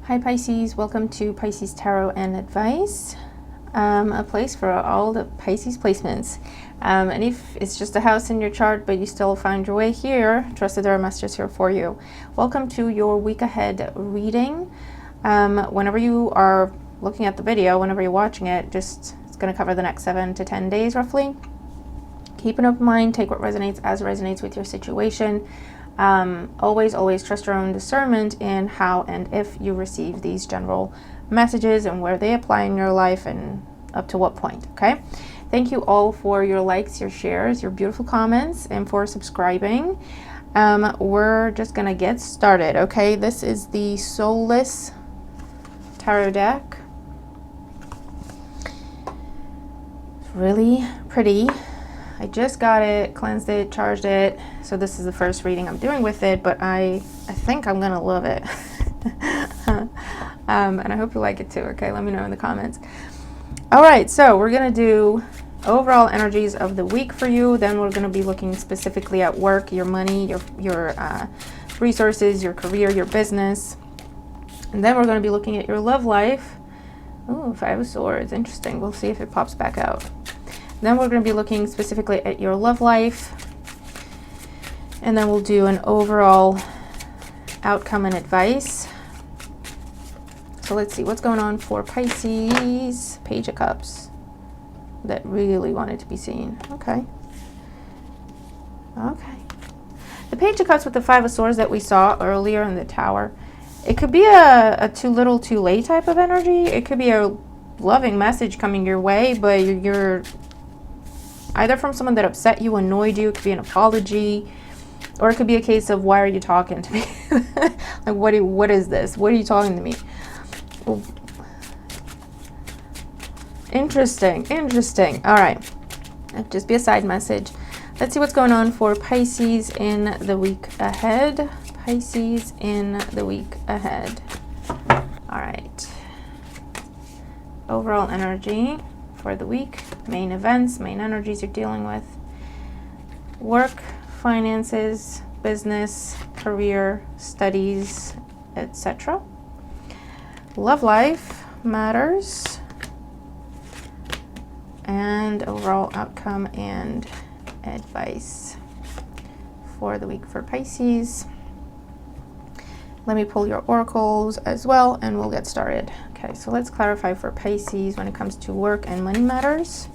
Hi Pisces, welcome to Pisces Tarot and Advice, a place for all the Pisces placements. And if it's just a house in your chart, but you still find your way here, trust that there are messages here for you. Welcome to your week ahead reading. Whenever you are looking at the video, whenever you're watching it, it's going to cover the next 7 to 10 days roughly. Keep an open mind, take what resonates as resonates with your situation. Always trust your own discernment in how and if you receive these general messages and where they apply in your life and up to what point. Okay, thank you all for your likes, your shares, your beautiful comments, and for subscribing. We're just gonna get started. Okay, this is the Soulless Tarot deck. It's really pretty. I just got it, cleansed it, charged it, so this is the first reading I'm doing with it, but I think I'm gonna love it. And I hope you like it too. Okay, let me know in the comments. All right, so we're gonna do overall energies of the week for you. Then we're gonna be looking specifically at work, your money, your resources, your career, your business, and then we're gonna be looking at your love life. Ooh, 5 of Swords, interesting. We'll see if it pops back out. Then we're going to be looking specifically at your love life, and then we'll do an overall outcome and advice. So let's see what's going on for Pisces. Page of Cups. That really wanted to be seen. Okay. The Page of Cups with the 5 of Swords that we saw earlier in the Tower. It could be a too little too late type of energy. It could be a loving message coming your way, but you're either from someone that upset you, annoyed you. It could be an apology, or it could be a case of, why are you talking to me? Like, what is this? What are you talking to me? Well, interesting. All right, that'd just be a side message. Let's see what's going on for Pisces in the week ahead. Pisces in the week ahead. All right, overall energy for the week, main events, main energies you're dealing with, work, finances, business, career, studies, etc. Love life matters, and overall outcome and advice for the week for Pisces. Let me pull your oracles as well, and we'll get started. Okay, so let's clarify for Pisces when it comes to work and money matters.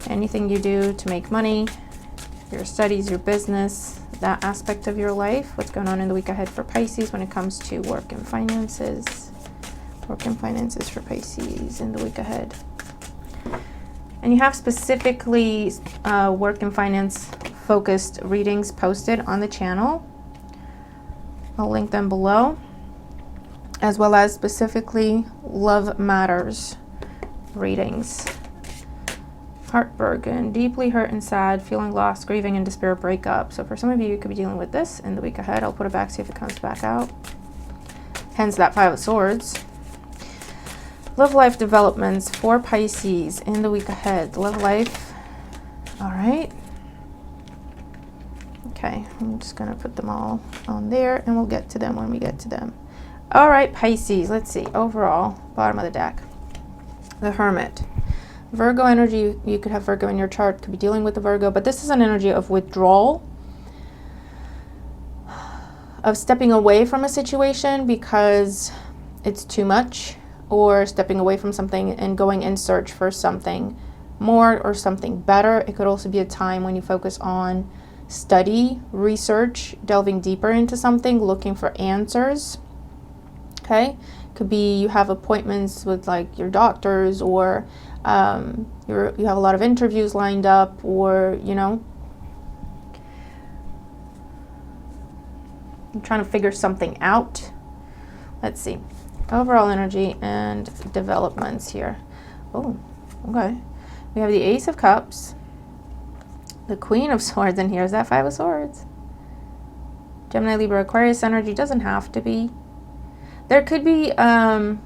Anything you do to make money, your studies, your business, that aspect of your life. What's going on in the week ahead for Pisces when it comes to work and finances. Work and finances for Pisces in the week ahead. And you have specifically work and finance focused readings posted on the channel. I'll link them below, as well as specifically love matters readings. Heartbroken, deeply hurt and sad, feeling lost, grieving and despair, breakup. So for some of you, you could be dealing with this in the week ahead. I'll put it back, see if it comes back out. Hence that 5 of Swords. Love life developments for Pisces in the week ahead. Love life. All right. Okay, I'm just gonna put them all on there, and we'll get to them when we get to them. All right, Pisces, let's see. Overall, bottom of the deck. The Hermit. Virgo energy, you could have Virgo in your chart, could be dealing with the Virgo, but this is an energy of withdrawal, of stepping away from a situation because it's too much, or stepping away from something and going in search for something more or something better. It could also be a time when you focus on study, research, delving deeper into something, looking for answers. Okay, could be you have appointments with like your doctors, or you have a lot of interviews lined up, or you're trying to figure something out. Let's see, overall energy and developments here. Oh, okay, we have the Ace of Cups, the Queen of Swords, and here's that 5 of Swords. Gemini, Libra, Aquarius energy. Doesn't have to be. There could be, yeah,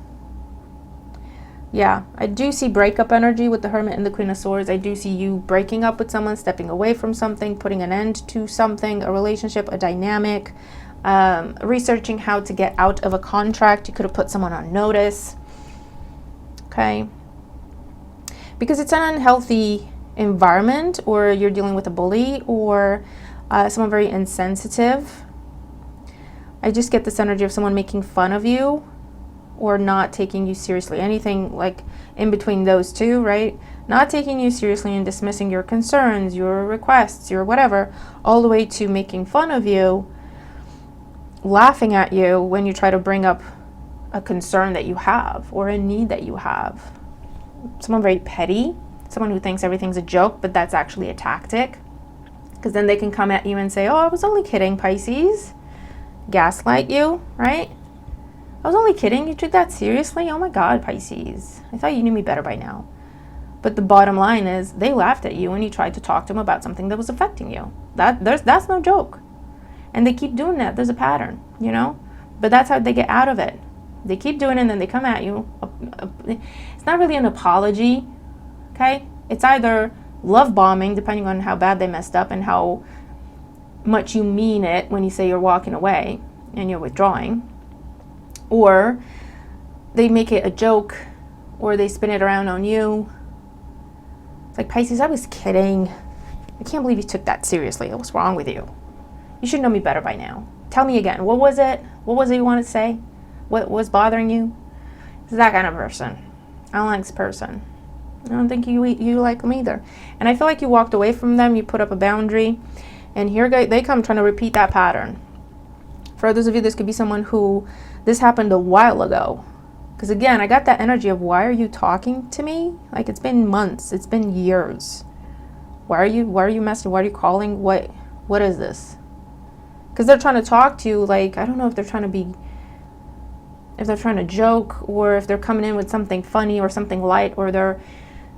I do see breakup energy with the Hermit and the Queen of Swords. I do see you breaking up with someone, stepping away from something, putting an end to something, a relationship, a dynamic. researching how to get out of a contract. You could have put someone on notice. Okay. Because it's an unhealthy environment, or you're dealing with a bully, or someone very insensitive. I just get this energy of someone making fun of you or not taking you seriously. Anything like in between those two, right? Not taking you seriously and dismissing your concerns, your requests, your whatever, all the way to making fun of you, laughing at you when you try to bring up a concern that you have or a need that you have. Someone very petty, someone who thinks everything's a joke, but that's actually a tactic. Because then they can come at you and say, oh, I was only kidding, Pisces. Gaslight you, right? I was only kidding. You took that seriously? Oh my God, Pisces. I thought you knew me better by now. But the bottom line is they laughed at you when you tried to talk to them about something that was affecting you. That's no joke. And they keep doing that. There's a pattern, you know? But that's how they get out of it. They keep doing it and then they come at you. It's not really an apology, okay? It's either love bombing, depending on how bad they messed up and how much you mean it when you say you're walking away and you're withdrawing. Or they make it a joke, or they spin it around on you. It's like, Pisces, I was kidding. I can't believe you took that seriously. What's wrong with you? You should know me better by now. Tell me again. What was it? What was it you wanted to say? What was bothering you? It's that kind of person. I don't like this person. I don't think you like them either. And I feel like you walked away from them. You put up a boundary. And here they come trying to repeat that pattern. For others of you, this could be someone who this happened a while ago. Because again, I got that energy of, why are you talking to me? Like, it's been months. It's been years. Why are you messaging? Why are you calling? What is this? Because they're trying to talk to you, like, I don't know if they're trying to joke, or if they're coming in with something funny or something light, or they're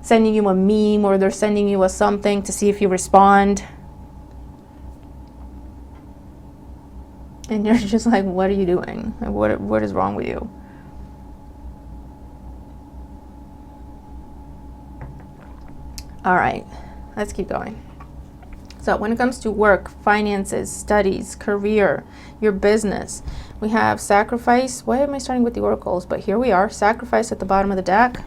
sending you a meme, or they're sending you a something to see if you respond. And you're just like, what are you doing? Like, what is wrong with you? All right, let's keep going. So when it comes to work, finances, studies, career, your business, we have sacrifice. Why am I starting with the oracles? But here we are, sacrifice at the bottom of the deck.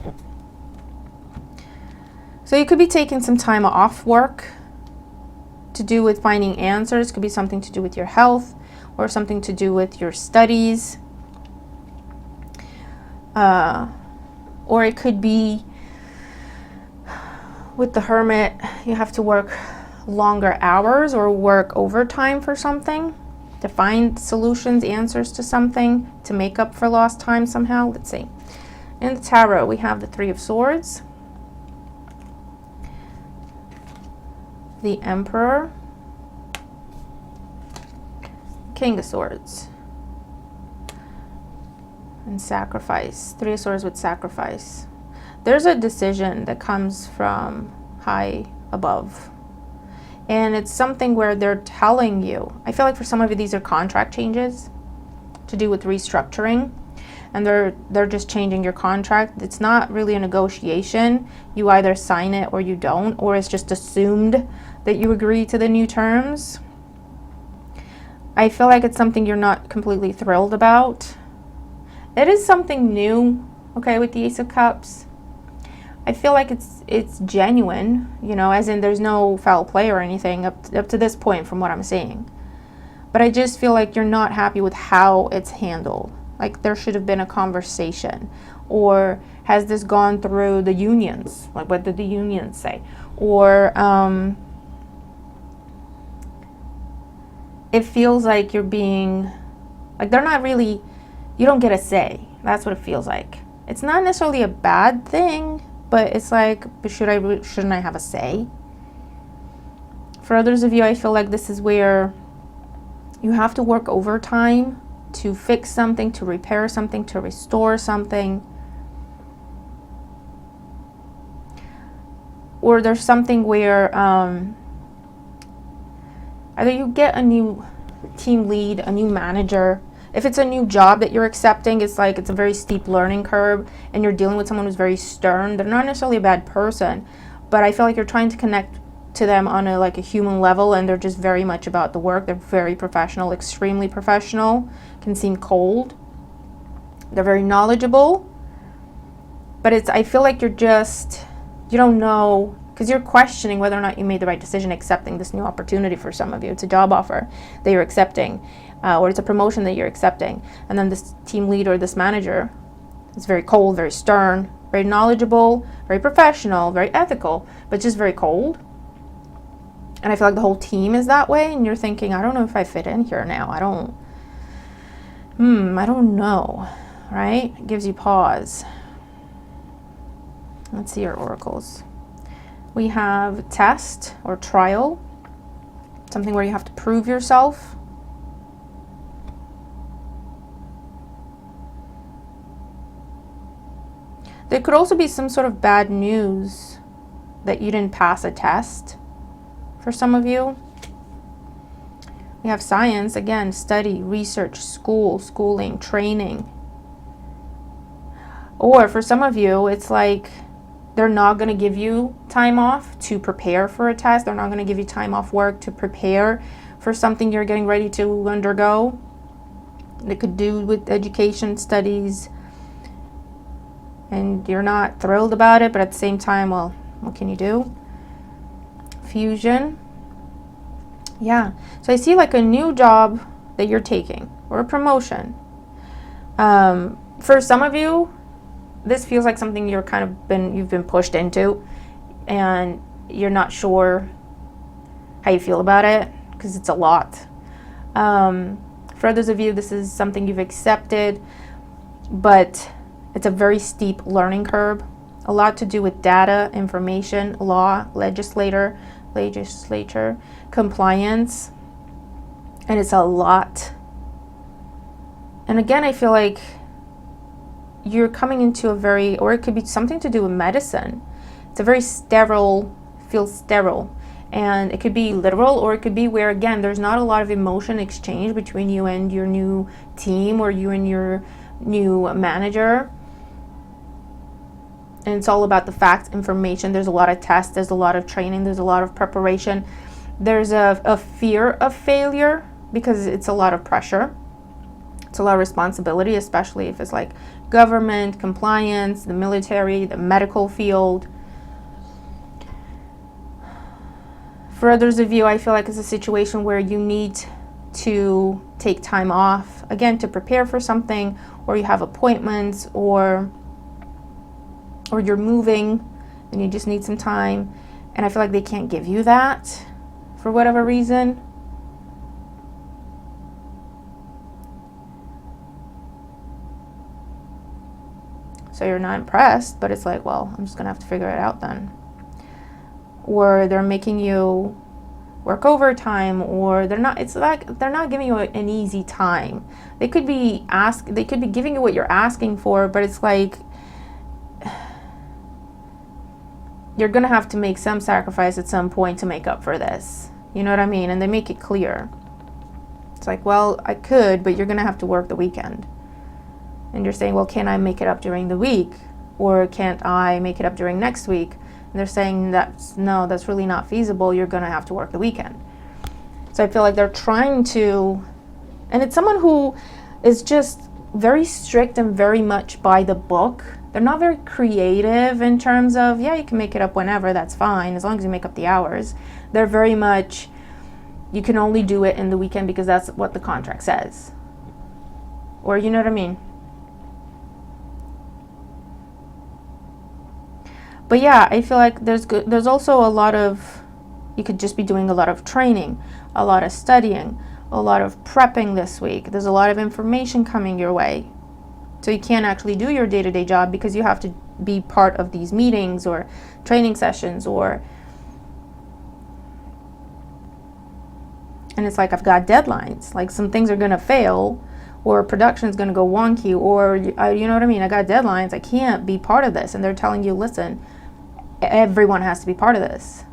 So you could be taking some time off work to do with finding answers. Could be something to do with your health, or something to do with your studies. Or it could be with the Hermit, you have to work longer hours or work overtime for something to find solutions, answers to something, to make up for lost time somehow. Let's see. In the Tarot, we have the Three of Swords, the Emperor, King of Swords, and Sacrifice. Three of Swords with Sacrifice. There's a decision that comes from high above. And it's something where they're telling you, I feel like for some of you these are contract changes to do with restructuring. And they're just changing your contract. It's not really a negotiation. You either sign it or you don't, or it's just assumed that you agree to the new terms. I feel like it's something you're not completely thrilled about. It is something new, okay, with the Ace of Cups. I feel like it's genuine, you know, as in there's no foul play or anything up to this point from what I'm seeing. But I just feel like you're not happy with how it's handled. Like there should have been a conversation. Or has this gone through the unions? Like what did the unions say? Or it feels like you're being, like they're not really, you don't get a say. That's what it feels like. It's not necessarily a bad thing, but it's like, but shouldn't I have a say? For others of you, I feel like this is where you have to work overtime to fix something, to repair something, to restore something. Or there's something where either you get a new team lead, a new manager. If it's a new job that you're accepting, it's like it's a very steep learning curve and you're dealing with someone who's very stern. They're not necessarily a bad person, but I feel like you're trying to connect to them on a like a human level, and they're just very much about the work. They're very professional, extremely professional, can seem cold. They're very knowledgeable, but I feel like you don't know, because you're questioning whether or not you made the right decision accepting this new opportunity. For some of you, it's a job offer that you're accepting, or it's a promotion that you're accepting. And then this team leader, this manager, is very cold, very stern, very knowledgeable, very professional, very ethical, but just very cold. And I feel like the whole team is that way, and you're thinking, I don't know if I fit in here now. I don't know, right? It gives you pause. Let's see your oracles. We have test or trial, something where you have to prove yourself. There could also be some sort of bad news that you didn't pass a test for some of you. We have science, again, study, research, schooling, training. Or for some of you, it's like they're not going to give you time off to prepare for a test. They're not going to give you time off work to prepare for something you're getting ready to undergo. It could do with education, studies, and you're not thrilled about it, but at the same time, well, what can you do? Fusion. Yeah. So I see like a new job that you're taking, or a promotion. For some of you, this feels like something you've been pushed into, and you're not sure how you feel about it because it's a lot. For others of you, this is something you've accepted, but it's a very steep learning curve. A lot to do with data, information, law, legislature, compliance, and it's a lot. And again, I feel like you're coming into or it could be something to do with medicine. It's a very feels sterile. And it could be literal, or it could be where, again, there's not a lot of emotion exchange between you and your new team, or you and your new manager. And it's all about the facts, information. There's a lot of tests, there's a lot of training, there's a lot of preparation. There's a fear of failure because it's a lot of pressure. It's a lot of responsibility, especially if it's like government, compliance, the military, the medical field. For others of you, I feel like it's a situation where you need to take time off, again, to prepare for something, or you have appointments, or you're moving and you just need some time. And I feel like they can't give you that for whatever reason. So you're not impressed, but it's like, well, I'm just gonna have to figure it out then. Or they're making you work overtime, or it's like they're not giving you an easy time. They could be giving you what you're asking for, but it's like you're gonna have to make some sacrifice at some point to make up for this. You know what I mean? And they make it clear. It's like, well, I could, but you're gonna have to work the weekend. And you're saying, well, can I make it up during the week? Or can't I make it up during next week? And they're saying that's really not feasible. You're going to have to work the weekend. So I feel like they're trying to, and it's someone who is just very strict and very much by the book. They're not very creative in terms of, yeah, you can make it up whenever, that's fine, as long as you make up the hours. They're very much, you can only do it in the weekend because that's what the contract says. Or you know what I mean? But yeah, I feel like there's also a lot of, you could just be doing a lot of training, a lot of studying, a lot of prepping this week. There's a lot of information coming your way. So you can't actually do your day-to-day job because you have to be part of these meetings or training sessions, and it's like, I've got deadlines. Like, some things are going to fail, or production's going to go wonky, or you know what I mean? I got deadlines. I can't be part of this. And they're telling you, listen, everyone has to be part of this.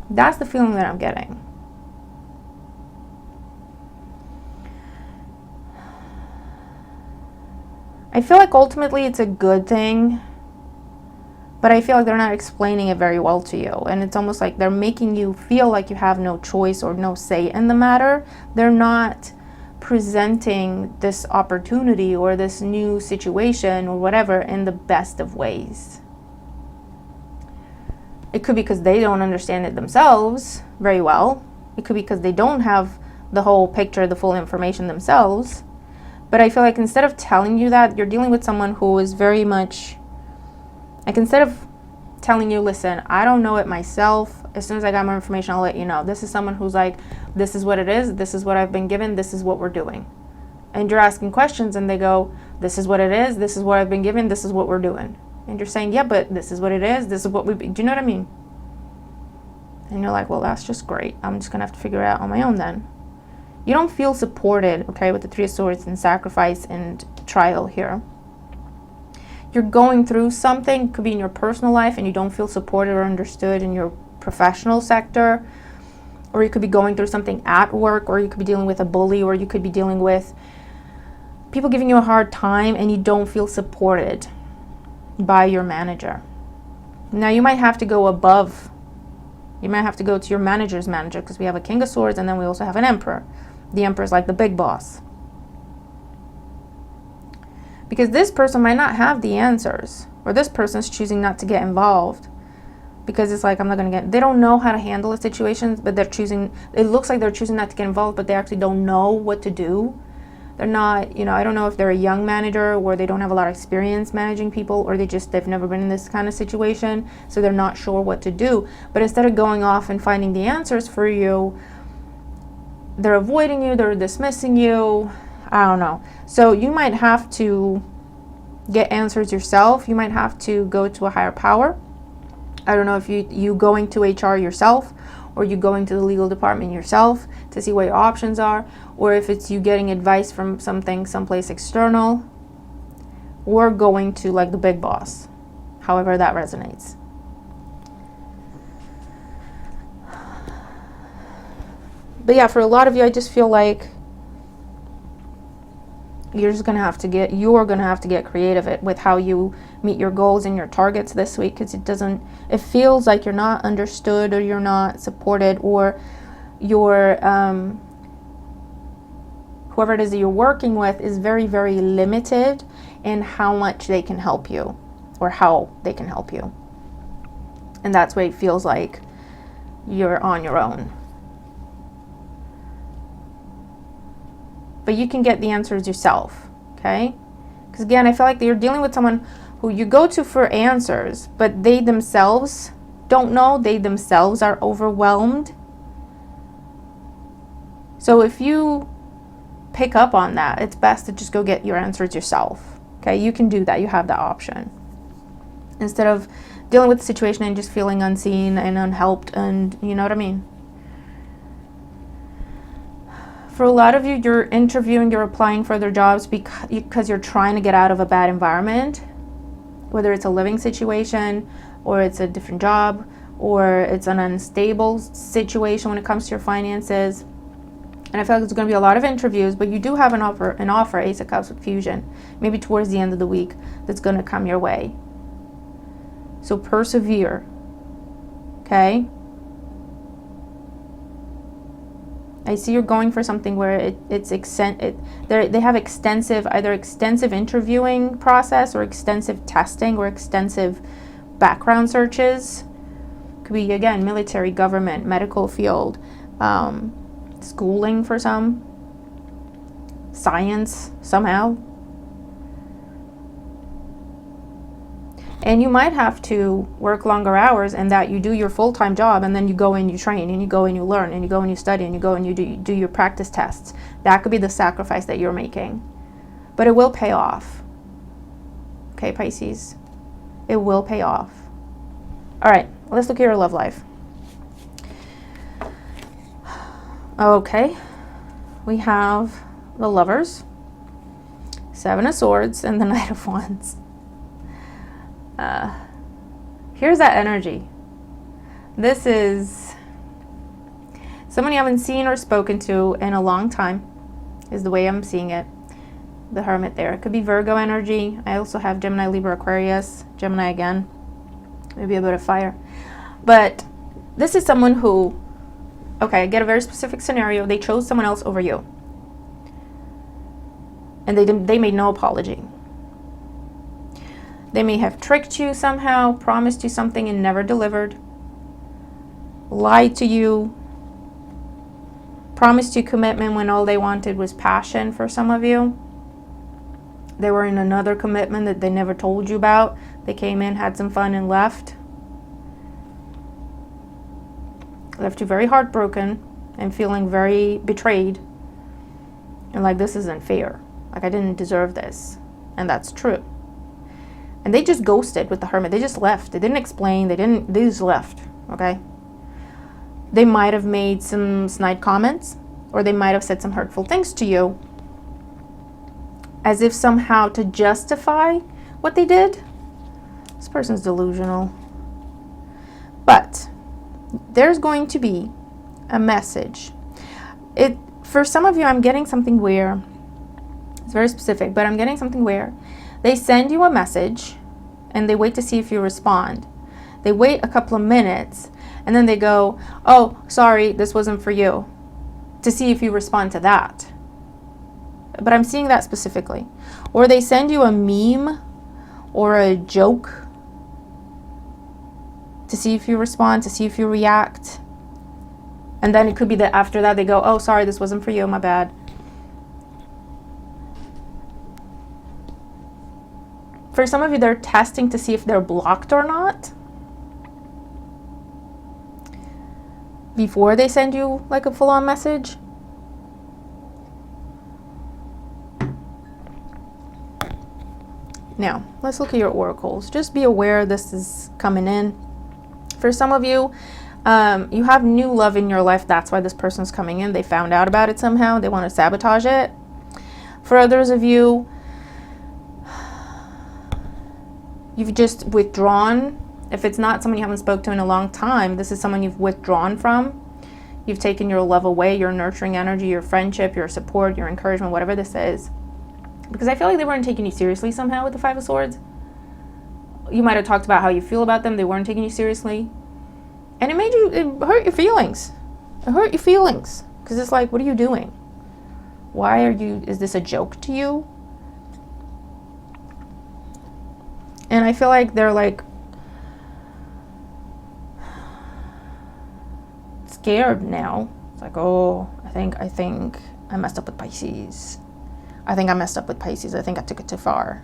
That's the feeling that I'm getting. I feel like ultimately it's a good thing, but I feel like they're not explaining it very well to you. And it's almost like they're making you feel like you have no choice or no say in the matter. They're not presenting this opportunity or this new situation or whatever in the best of ways. It could be because they don't understand it themselves very well. It could be because they don't have the whole picture, the full information themselves. But I feel like instead of telling you that, you're dealing with someone who is very much, like, instead of telling you, listen, I don't know it myself, as soon as I got more information, I'll let you know. This is someone who's like, this is what it is, this is what I've been given, this is what we're doing. And you're asking questions and they go, this is what it is, this is what I've been given, this is what we're doing. And you're saying, yeah, but this is what it is, this is what do you know what I mean? And you're like, well, that's just great. I'm just gonna have to figure it out on my own then. You don't feel supported, okay, with the Three of Swords and sacrifice and trial here. You're going through something, could be in your personal life, and you don't feel supported or understood in your professional sector, or you could be going through something at work, or you could be dealing with a bully, or you could be dealing with people giving you a hard time and you don't feel supported by your manager. Now you might have to go above. You might have to go to your manager's manager, because we have a King of Swords and then we also have an Emperor. The Emperor is like the big boss. Because this person might not have the answers, or this person's choosing not to get involved because it's like, I'm not going to get, they don't know how to handle the situations, but they're choosing, it looks like they're choosing not to get involved, but they actually don't know what to do. They're not, I don't know if they're a young manager or they don't have a lot of experience managing people, or they've never been in this kind of situation, so they're not sure what to do. But instead of going off and finding the answers for you, they're avoiding you, they're dismissing you. I don't know. So you might have to get answers yourself. You might have to go to a higher power. I don't know if you going to HR yourself, or you going to the legal department yourself to see what your options are, or if it's you getting advice from someplace external, or going to like the big boss, however that resonates. But yeah, for a lot of you, I just feel like you're gonna have to get creative with how you meet your goals and your targets this week, because it feels like you're not understood, or you're not supported, or your whoever it is that you're working with is very, very limited in how much they can help you, or how they can help you. And that's why it feels like you're on your own. But you can get the answers yourself, okay? Because again, I feel like you're dealing with someone who you go to for answers, but they themselves don't know, they themselves are overwhelmed. So if you pick up on that, it's best to just go get your answers yourself, okay? You can do that, you have that option. Instead of dealing with the situation and just feeling unseen and unhelped, and you know what I mean? For a lot of you, you're interviewing, you're applying for other jobs because you're trying to get out of a bad environment, whether it's a living situation, or it's a different job, or it's an unstable situation when it comes to your finances. And I feel like there's going to be a lot of interviews, but you do have an offer, Ace of Cups with Fusion, maybe towards the end of the week, that's going to come your way. So persevere, okay? I see you're going for something where they have either extensive interviewing process, or extensive testing, or extensive background searches. Could be, again, military, government, medical field, schooling for some, science somehow. And you might have to work longer hours, and that you do your full-time job, and then you go and you train, and you go and you learn, and you go and you study, and you go and you do your practice tests. That could be the sacrifice that you're making. But it will pay off. Okay, Pisces? It will pay off. All right, let's look at your love life. Okay, we have the Lovers, Seven of Swords, and the Knight of Wands. Here's that energy. This is someone you haven't seen or spoken to in a long time, is the way I'm seeing it. The Hermit there. It could be Virgo energy. I also have Gemini, Libra, Aquarius, Gemini again. maybe a bit of fire. But this is someone who, okay, get a very specific scenario. They chose someone else over you. And they made no apology. They may have tricked you somehow, promised you something and never delivered, lied to you, promised you commitment when all they wanted was passion for some of you. They were in another commitment that they never told you about. They came in, had some fun, and left. Left you very heartbroken and feeling very betrayed. And like, this isn't fair. Like, I didn't deserve this. And that's true. And they just ghosted with the Hermit. They just left. They didn't explain. They just left. Okay? They might have made some snide comments, or they might have said some hurtful things to you, as if somehow to justify what they did. This person's delusional. But there's going to be a message. For some of you, I'm getting something where, it's very specific, but I'm getting something where they send you a message and they wait to see if you respond. They wait a couple of minutes and then they go, oh, sorry, this wasn't for you, to see if you respond to that. But I'm seeing that specifically. Or they send you a meme or a joke to see if you respond, to see if you react. And then it could be that after that they go, oh, sorry, this wasn't for you, my bad. For some of you, they're testing to see if they're blocked or not before they send you like a full-on message. Now, let's look at your oracles. Just be aware this is coming in. For some of you, you have new love in your life. That's why this person's coming in. They found out about it somehow. They want to sabotage it. For others of you, you've just withdrawn. If it's not someone you haven't spoken to in a long time, this is someone you've withdrawn from. You've taken your love away, your nurturing energy, your friendship, your support, your encouragement, whatever this is. Because I feel like they weren't taking you seriously somehow with the Five of Swords. You might have talked about how you feel about them. They weren't taking you seriously. And it hurt your feelings. It hurt your feelings. Because it's like, what are you doing? Is this a joke to you? And I feel like they're like scared now. It's like, oh, I think I messed up with Pisces. I think I messed up with Pisces. I think I took it too far.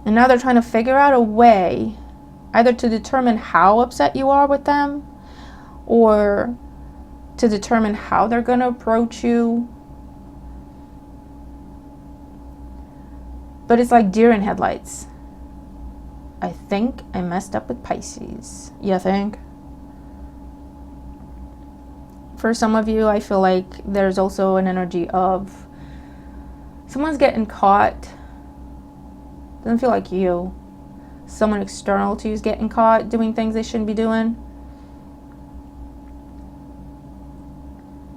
And now they're trying to figure out a way either to determine how upset you are with them or to determine how they're going to approach you. But it's like deer in headlights. I think I messed up with Pisces. You think? For some of you, I feel like there's also an energy of someone's getting caught. Doesn't feel like you. Someone external to you is getting caught doing things they shouldn't be doing.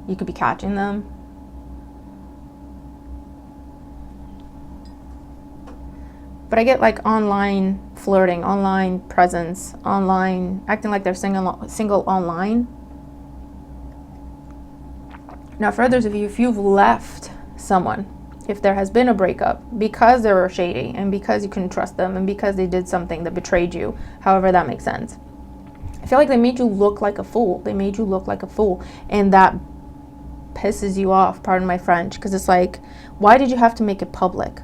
You could be catching them. But I get like online flirting, online presence, online acting like they're single online. Now for others of you, if you've left someone, if there has been a breakup because they were shady and because you couldn't trust them and because they did something that betrayed you, however that makes sense, I feel like they made you look like a fool. They made you look like a fool. And that pisses you off, pardon my French, because it's like, why did you have to make it public?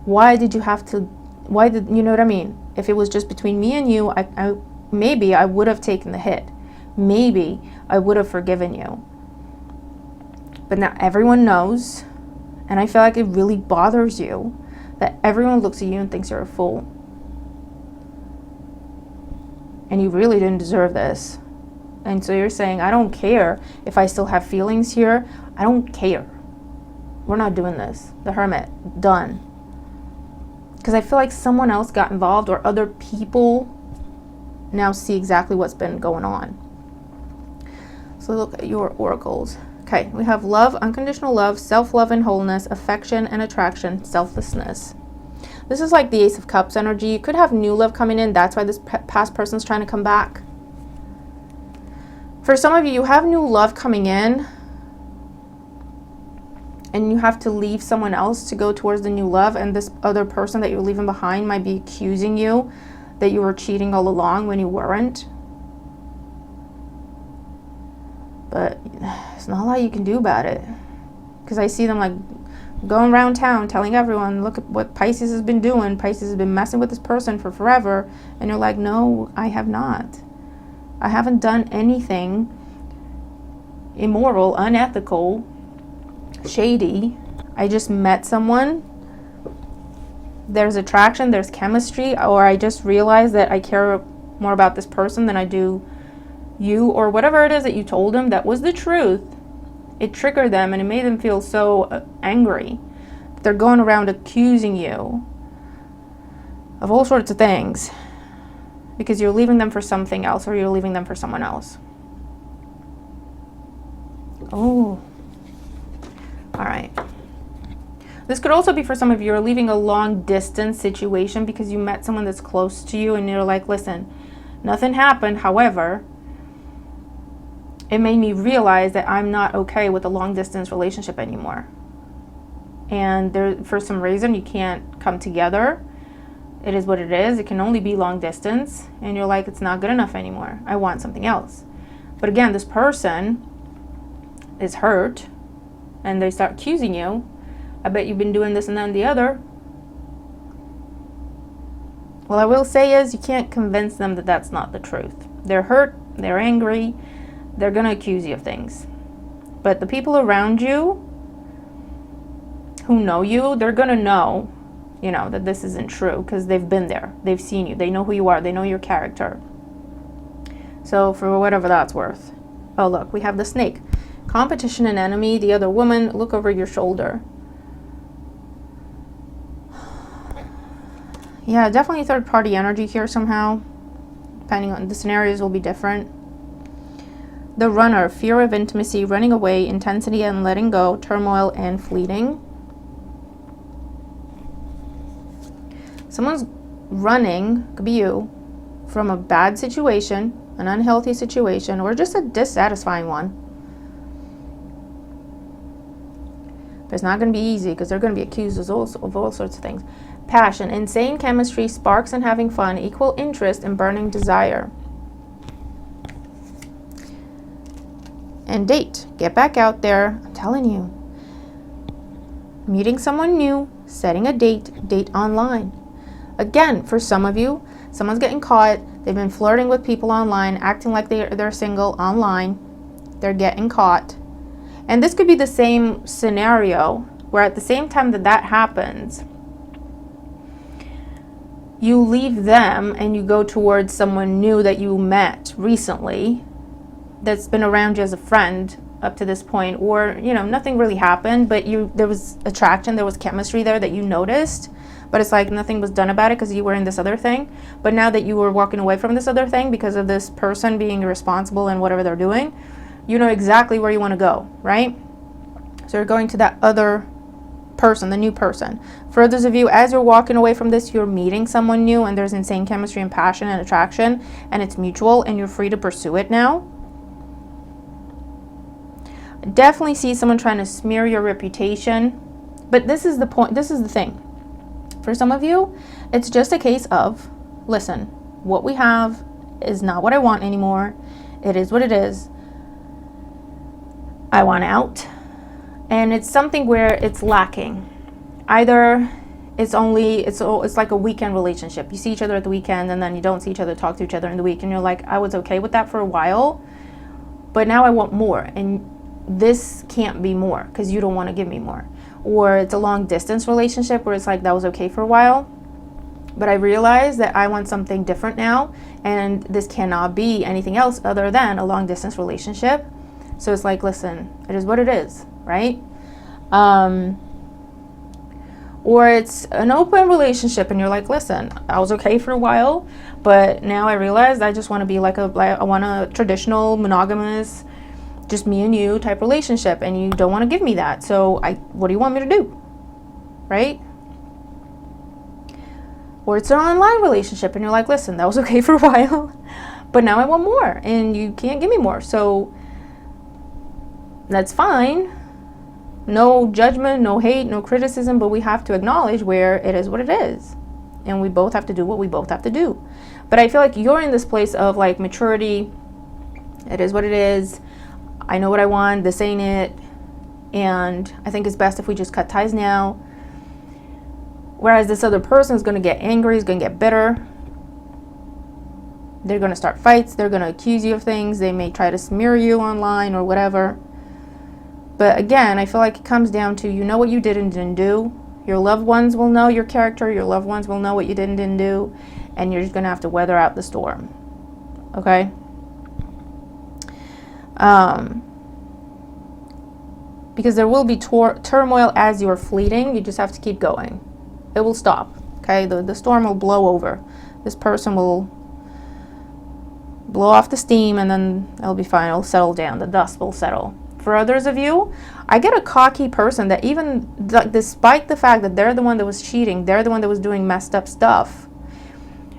You know what I mean? If it was just between me and you, maybe I would have taken the hit. Maybe I would have forgiven you. But now everyone knows, and I feel like it really bothers you that everyone looks at you and thinks you're a fool. And you really didn't deserve this. And so you're saying, I don't care if I still have feelings here. I don't care. We're not doing this. The Hermit, done. Because I feel like someone else got involved or other people now see exactly what's been going on. So look at your oracles. Okay, we have love, unconditional love, self-love and wholeness, affection and attraction, selflessness. This is like the Ace of Cups energy. You could have new love coming in. That's why this past person's trying to come back. For some of you, you have new love coming in, and you have to leave someone else to go towards the new love, and this other person that you're leaving behind might be accusing you that you were cheating all along when you weren't. But there's not a lot you can do about it, because I see them like going around town telling everyone, look at what Pisces has been doing. Pisces has been messing with this person for forever. And you're like, no, I have not. I haven't done anything immoral, unethical, shady. I just met someone. There's attraction, there's chemistry, or I just realized that I care more about this person than I do you, or whatever it is that you told them that was the truth. It triggered them and it made them feel so angry. They're going around accusing you of all sorts of things because you're leaving them for something else, or you're leaving them for someone else. Oh, all right. This could also be for some of you, you're leaving a long distance situation because you met someone that's close to you and you're like, listen, nothing happened. However, it made me realize that I'm not okay with a long distance relationship anymore. And there, for some reason, you can't come together. It is what it is. It can only be long distance. And you're like, it's not good enough anymore. I want something else. But again, this person is hurt and they start accusing you. I bet you've been doing this and then the other. What I will say is you can't convince them that that's not the truth. They're hurt. They're angry. They're going to accuse you of things. But the people around you who know you, they're going to know, you know, that this isn't true because they've been there. They've seen you. They know who you are. They know your character. So for whatever that's worth. Oh, look, we have the snake. Competition and enemy. The other woman, look over your shoulder. Yeah, definitely third party energy here somehow. Depending on the scenarios will be different. The runner, fear of intimacy, running away, intensity and letting go, turmoil and fleeting. Someone's running, could be you, from a bad situation, an unhealthy situation, or just a dissatisfying one. But it's not going to be easy because they're going to be accused of all sorts of things. Passion, insane chemistry, sparks and having fun, equal interest and burning desire. And date, get back out there. I'm telling you, meeting someone new, setting a date online. Again, for some of you, someone's getting caught. They've been flirting with people online, acting like they're single online. They're getting caught. And this could be the same scenario where at the same time that happens, you leave them and you go towards someone new that you met recently that's been around you as a friend up to this point, or, you know, nothing really happened, but there was attraction, there was chemistry there that you noticed, but it's like nothing was done about it because you were in this other thing. But now that you were walking away from this other thing because of this person being irresponsible and whatever they're doing, you know exactly where you want to go, right? So you're going to that other person, the new person. For others of you, as you're walking away from this, you're meeting someone new and there's insane chemistry and passion and attraction and it's mutual and you're free to pursue it now. Definitely see someone trying to smear your reputation. But this is the point, this is the thing. For some of you, it's just a case of, listen, what we have is not what I want anymore. It is what it is. I want out. And it's something where it's lacking. Either it's like a weekend relationship. You see each other at the weekend and then you don't see each other, talk to each other in the week, and you're like, I was okay with that for a while, but now I want more. And this can't be more because you don't want to give me more. Or it's a long distance relationship where it's like that was okay for a while, but I realized that I want something different now, and this cannot be anything else other than a long distance relationship. So it's like, listen, it is what it is, right? Or it's an open relationship and you're like, listen, I was okay for a while, but now I realized I just want to be I want a traditional monogamous, just me and you type relationship, and you don't want to give me that. So what do you want me to do? Right? Or it's an online relationship and you're like, listen, that was okay for a while, but now I want more and you can't give me more. So that's fine. No judgment, no hate, no criticism, but we have to acknowledge where it is what it is. And we both have to do what we both have to do. But I feel like you're in this place of like maturity. It is what it is. I know what I want. This ain't it. And I think it's best if we just cut ties now. Whereas this other person is going to get angry, is going to get bitter. They're going to start fights. They're going to accuse you of things. They may try to smear you online or whatever. But again, I feel like it comes down to, you know what you did and didn't do. Your loved ones will know your character. Your loved ones will know what you did and didn't do. And you're just going to have to weather out the storm. Okay? Because there will be turmoil as you're fleeting. You just have to keep going. It will stop. Okay? The storm will blow over. This person will blow off the steam and then it'll be fine. It'll settle down. The dust will settle. For others of you, I get a cocky person that even despite the fact that they're the one that was cheating, they're the one that was doing messed up stuff,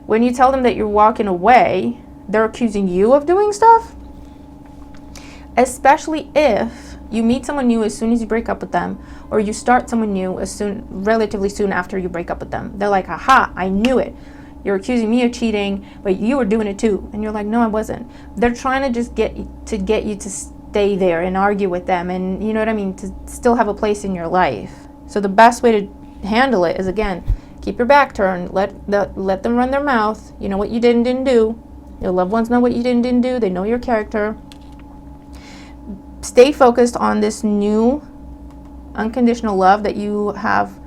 when you tell them that you're walking away, they're accusing you of doing stuff. Especially if you meet someone new as soon as you break up with them, or you start someone new relatively soon after you break up with them. They're like, aha, I knew it. You're accusing me of cheating, but you were doing it too. And you're like, no, I wasn't. They're trying to just get you to stay there and argue with them, and you know what I mean, to still have a place in your life. So the best way to handle it is, again, keep your back turned. Let them run their mouth. You know what you did and didn't do. Your loved ones know what you did and didn't do. They know your character. Stay focused on this new unconditional love that you have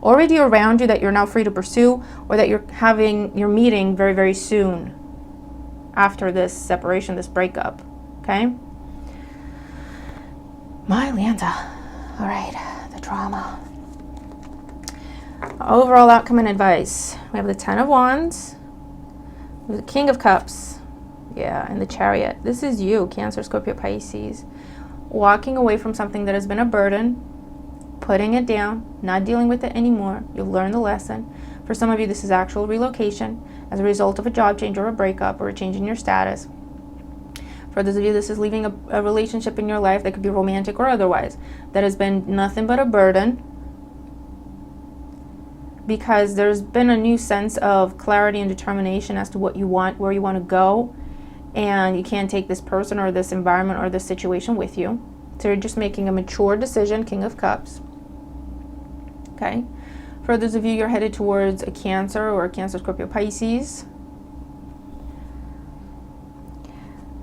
already around you, that you're now free to pursue, or that you're meeting very, very soon after this separation, this breakup. Okay? My Lanta. All right, the drama. Overall outcome and advice. We have the Ten of Wands, the King of Cups, and the Chariot. This is you, Cancer, Scorpio, Pisces, walking away from something that has been a burden, putting it down, not dealing with it anymore. You'll learn the lesson. For some of you, this is actual relocation as a result of a job change or a breakup or a change in your status. For others of you, this is leaving a relationship in your life that could be romantic or otherwise, that has been nothing but a burden, because there's been a new sense of clarity and determination as to what you want, where you want to go, and you can't take this person or this environment or this situation with you. So you're just making a mature decision, King of Cups. Okay? For those of you, you're headed towards a Cancer or a Cancer, Scorpio, Pisces.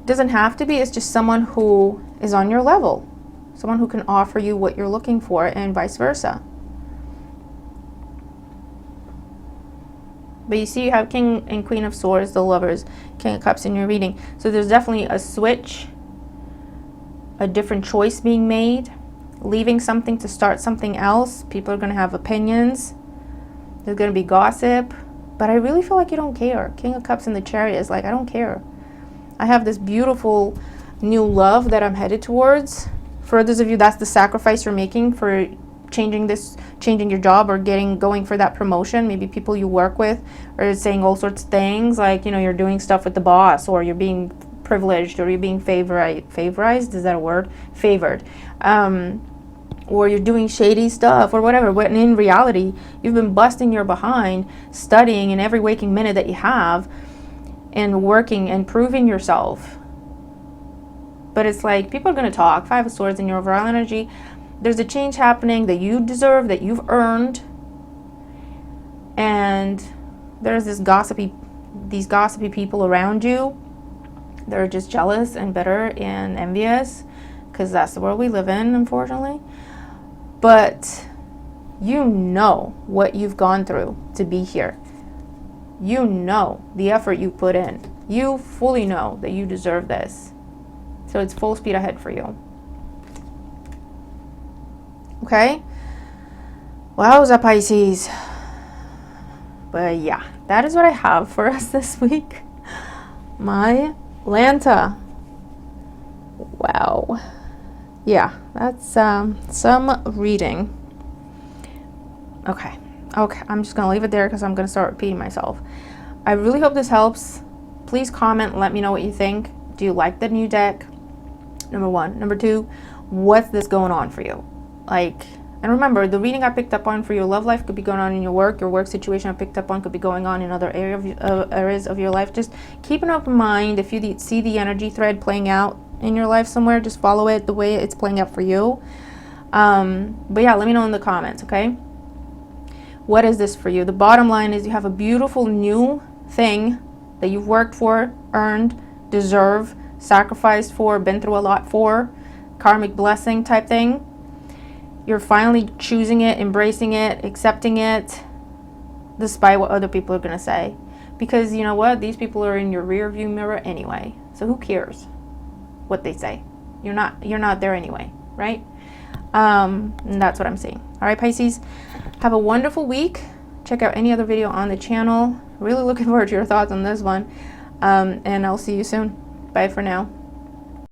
Doesn't have to be. It's just someone who is on your level, someone who can offer you what you're looking for, and vice versa. But you see, you have King and Queen of Swords, the Lovers, King of Cups in your reading. So there's definitely a switch, a different choice being made, leaving something to start something else. People are going to have opinions. There's going to be gossip. But I really feel like you don't care. King of Cups in the Chariot is like, I don't care. I have this beautiful new love that I'm headed towards. For others of you, that's the sacrifice you're making for changing your job or going for that promotion. Maybe people you work with are saying all sorts of things, like, you know, you're doing stuff with the boss, or you're being privileged, or you're being favorized, is that a word? Favored. Or you're doing shady stuff or whatever. When in reality, you've been busting your behind, studying in every waking minute that you have, and working and proving yourself. But it's like, people are going to talk. Five of Swords in your overall energy. There's a change happening that you deserve, that you've earned. And there's these gossipy people around you. They're just jealous and bitter and envious, because that's the world we live in, unfortunately. But you know what you've gone through to be here. You know the effort you put in. You fully know that you deserve this. So it's full speed ahead for you. Okay? Wowza, Pisces. But yeah, that is what I have for us this week. My Lanta. Wow. Yeah, that's some reading. Okay, Okay, I'm just gonna leave it there because I'm gonna start repeating myself. I really hope this helps. Please comment, let me know what you think. Do you like the new deck? Number one. Number two, what's this going on for you? Like, and remember, the reading I picked up on for your love life could be going on in your work situation I picked up on could be going on in other areas of your life. Just keep an open mind. If you see the energy thread playing out in your life somewhere, just follow it the way it's playing out for you. But yeah, let me know in the comments, okay? What is this for you? The bottom line is you have a beautiful new thing that you've worked for, earned, deserve, sacrificed for, been through a lot for, karmic blessing type thing. You're finally choosing it, embracing it, accepting it, despite what other people are going to say. Because you know what? These people are in your rear view mirror anyway. So who cares what they say? You're not there anyway, right? And that's what I'm seeing. All right, Pisces, have a wonderful week. Check out any other video on the channel. Really looking forward to your thoughts on this one. And I'll see you soon. Bye for now.